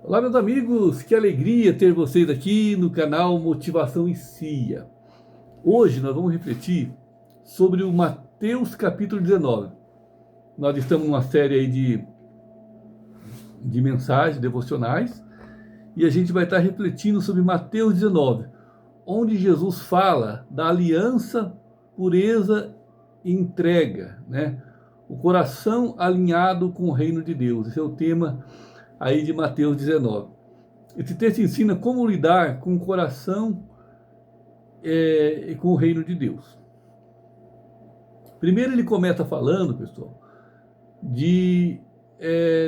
Olá, meus amigos, que alegria ter vocês aqui no canal Motivação e CIA. Hoje nós vamos refletir sobre o Mateus capítulo 19. Nós estamos numa série aí de mensagens devocionais e a gente vai estar refletindo sobre Mateus 19, onde Jesus fala da aliança, pureza e entrega, né? O coração alinhado com o reino de Deus. Esse é o tema aí de Mateus 19. Esse texto ensina como lidar com o coração e com o reino de Deus. Primeiro ele começa falando, pessoal,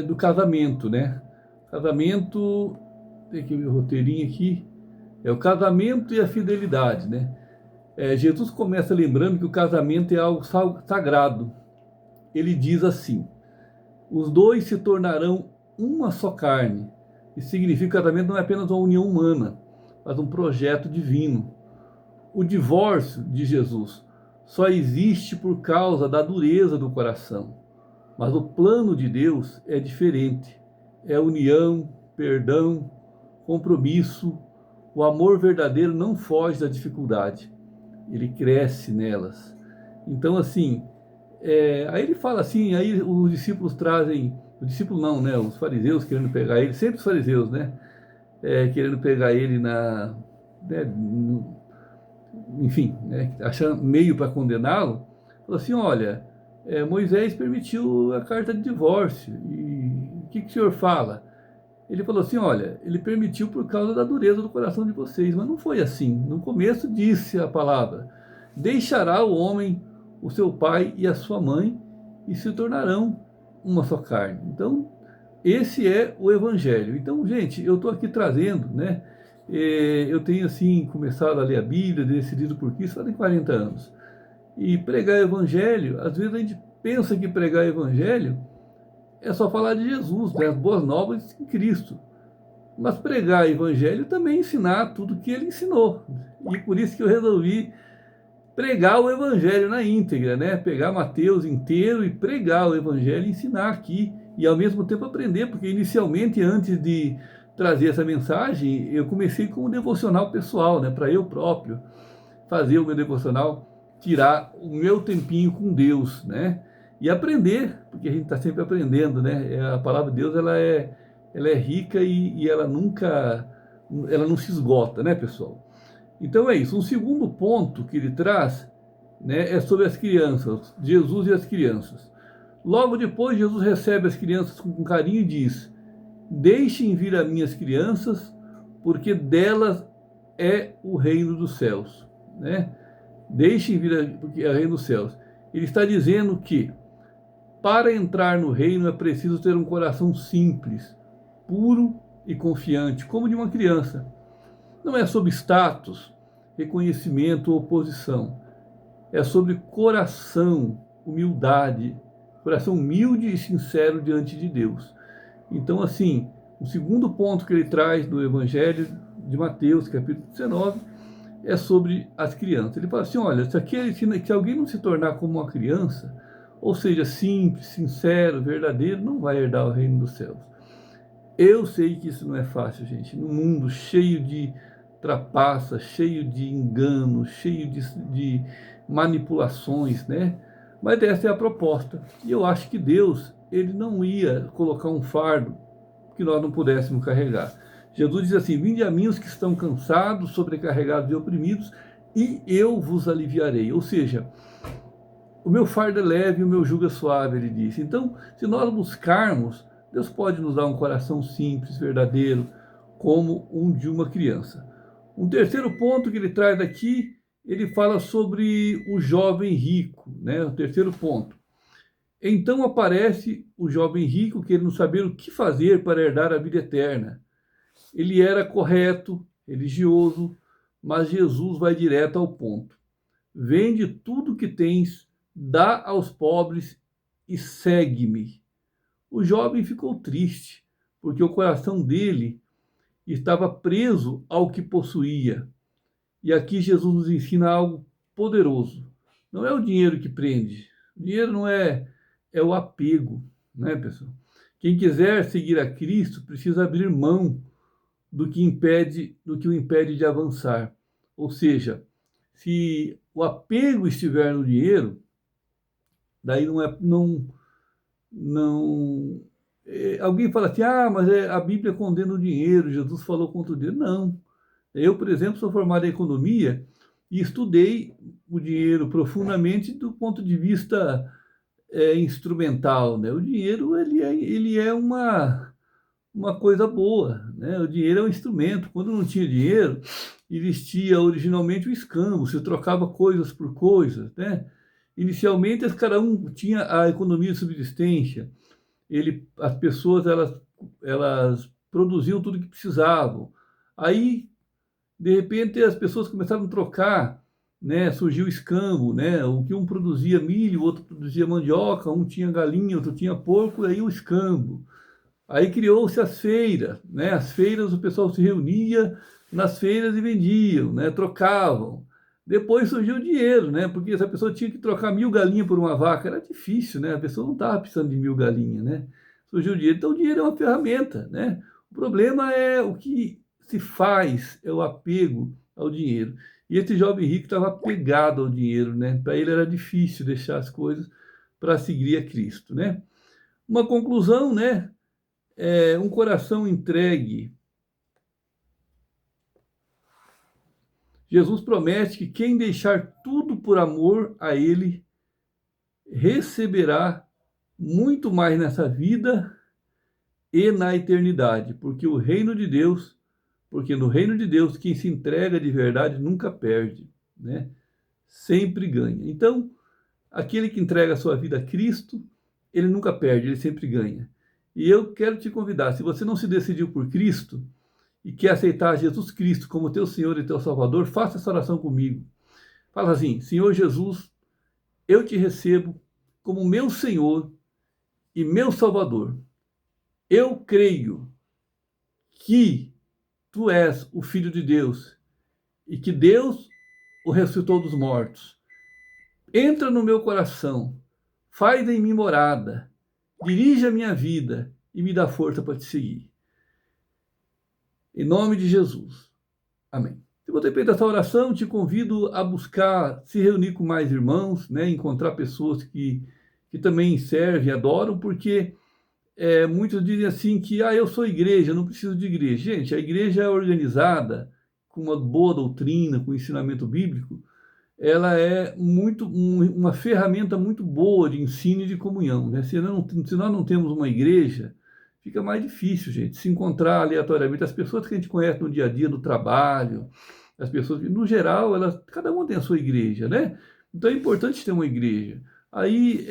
do casamento, né? Casamento, tem que ver o roteirinho aqui, é o casamento e a fidelidade, né? Jesus começa lembrando que o casamento é algo sagrado. Ele diz assim: os dois se tornarão uma só carne. Isso significa que o casamento não é apenas uma união humana, mas um projeto divino. O divórcio de Jesus só existe por causa da dureza do coração. Mas o plano de Deus é diferente. É união, perdão, compromisso. O amor verdadeiro não foge da dificuldade. Ele cresce nelas. Então, assim, aí ele fala assim, aí os discípulos trazem, o discípulo não, né? Os fariseus querendo pegar ele, sempre os fariseus, né? Querendo pegar ele né, enfim, né, achando meio para condená-lo, falou assim: olha, Moisés permitiu a carta de divórcio, e o que o senhor fala? Ele falou assim: olha, ele permitiu por causa da dureza do coração de vocês, mas não foi assim. No começo disse a palavra: deixará o homem o seu pai e a sua mãe e se tornarão uma só carne. Então, esse é o evangelho. Então, gente, eu estou aqui trazendo, né? Eu tenho, assim, começado a ler a Bíblia, decidido por Cristo, fazem 40 anos. E pregar evangelho, às vezes a gente pensa que pregar evangelho é só falar de Jesus, né? As boas novas em Cristo. Mas pregar evangelho também é ensinar tudo que ele ensinou. E por isso que eu resolvi pregar o evangelho na íntegra, né? Pegar Mateus inteiro e pregar o evangelho e ensinar aqui. E ao mesmo tempo aprender, porque inicialmente, antes de trazer essa mensagem, eu comecei com um devocional pessoal, né? Para eu próprio fazer o meu devocional, tirar o meu tempinho com Deus, né? E aprender, porque a gente está sempre aprendendo, né? A palavra de Deus, ela é rica e ela não se esgota, né, pessoal? Então é isso. Um segundo ponto que ele traz, né, é sobre as crianças, Jesus e as crianças. Logo depois, Jesus recebe as crianças com carinho e diz: deixem vir a minhas crianças, porque delas é o reino dos céus, né? Deixem vir, porque é o reino dos céus. Ele está dizendo que para entrar no reino é preciso ter um coração simples, puro e confiante, como de uma criança. Não é sobre status, reconhecimento ou posição. É sobre coração, humildade, coração humilde e sincero diante de Deus. Então, assim, o segundo ponto que ele traz no Evangelho de Mateus, capítulo 19, é sobre as crianças. Ele fala assim: olha, se alguém não se tornar como uma criança, ou seja, simples, sincero, verdadeiro, não vai herdar o reino dos céus. Eu sei que isso não é fácil, gente. Num mundo cheio de trapaça, cheio de engano, cheio de manipulações, né? Mas essa é a proposta. E eu acho que Deus, ele não ia colocar um fardo que nós não pudéssemos carregar. Jesus diz assim: vinde a mim os que estão cansados, sobrecarregados e oprimidos, e eu vos aliviarei. Ou seja, o meu fardo é leve e o meu jugo é suave, ele disse. Então, se nós buscarmos, Deus pode nos dar um coração simples, verdadeiro, como um de uma criança. Um terceiro ponto que ele traz aqui, ele fala sobre o jovem rico, né? O terceiro ponto. Então aparece o jovem rico querendo saber o que fazer para herdar a vida eterna. Ele era correto, religioso, mas Jesus vai direto ao ponto. Vende tudo que tens, dá aos pobres e segue-me. O jovem ficou triste, porque o coração dele estava preso ao que possuía. E aqui Jesus nos ensina algo poderoso. Não é o dinheiro que prende. O dinheiro não é o apego, né, pessoal? Quem quiser seguir a Cristo precisa abrir mão do que o impede de avançar. Ou seja, se o apego estiver no dinheiro, daí alguém fala assim, mas a Bíblia condena o dinheiro, Jesus falou contra o dinheiro. Não. Eu, por exemplo, sou formado em economia e estudei o dinheiro profundamente do ponto de vista instrumental, né? O dinheiro ele é uma coisa boa, né? O dinheiro é um instrumento. Quando não tinha dinheiro, existia originalmente o escambo, se trocava coisas por coisas, né? Inicialmente, cada um tinha a economia de subsistência. As pessoas elas produziam tudo que precisavam. Aí, de repente, as pessoas começaram a trocar, né? Surgiu o escambo, né? O que um produzia milho, o outro produzia mandioca, um tinha galinha, outro tinha porco, aí o escambo. Aí criou-se as feiras, né? As feiras, o pessoal se reunia nas feiras e vendiam, né? Trocavam. Depois surgiu o dinheiro, né? Porque essa pessoa tinha que trocar 1.000 galinhas por uma vaca, era difícil, né? A pessoa não estava precisando de 1.000 galinhas, né? Surgiu o dinheiro. Então o dinheiro é uma ferramenta, né? O problema é o que se faz, é o apego ao dinheiro. E esse jovem rico estava apegado ao dinheiro, né? Para ele era difícil deixar as coisas para seguir a Cristo, né? Uma conclusão, né? Um coração entregue. Jesus promete que quem deixar tudo por amor a Ele receberá muito mais nessa vida e na eternidade, porque no reino de Deus, quem se entrega de verdade nunca perde, né? Sempre ganha. Então, aquele que entrega a sua vida a Cristo, ele nunca perde, ele sempre ganha. E eu quero te convidar, se você não se decidiu por Cristo e quer aceitar Jesus Cristo como teu Senhor e teu Salvador, faça essa oração comigo. Fala assim: Senhor Jesus, eu te recebo como meu Senhor e meu Salvador. Eu creio que tu és o Filho de Deus e que Deus o ressuscitou dos mortos. Entra no meu coração, faz em mim morada, dirige a minha vida e me dá força para te seguir. Em nome de Jesus. Amém. Se você fez essa oração, te convido a buscar se reunir com mais irmãos, né? Encontrar pessoas que também servem, adoram, porque muitos dizem assim que eu sou igreja, não preciso de igreja. Gente, a igreja é organizada com uma boa doutrina, com ensinamento bíblico, ela é uma ferramenta muito boa de ensino e de comunhão, né? Se nós não temos uma igreja, fica mais difícil, gente, se encontrar aleatoriamente. As pessoas que a gente conhece no dia a dia, no trabalho, as pessoas que, no geral, cada uma tem a sua igreja, né? Então é importante ter uma igreja. Aí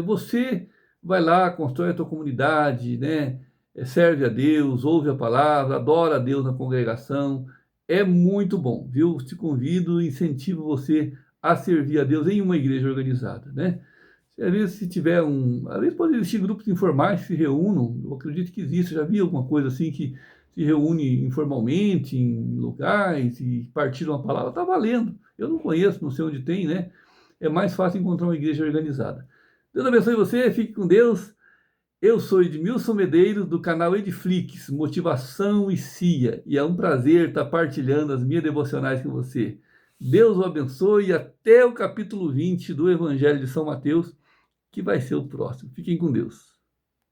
você vai lá, constrói a tua comunidade, né? Serve a Deus, ouve a palavra, adora a Deus na congregação. É muito bom, viu? Te convido, incentivo você a servir a Deus em uma igreja organizada, né? Às vezes, às vezes pode existir grupos informais que se reúnam, eu acredito que existe, já vi alguma coisa assim que se reúne informalmente em locais e partilham a palavra, tá valendo. Eu não conheço, não sei onde tem, né? É mais fácil encontrar uma igreja organizada. Deus abençoe você, fique com Deus. Eu sou Edmilson Medeiros, do canal Edflix, Motivação e CIA, e é um prazer estar partilhando as minhas devocionais com você. Deus o abençoe e até o capítulo 20 do Evangelho de São Mateus, que vai ser o próximo. Fiquem com Deus.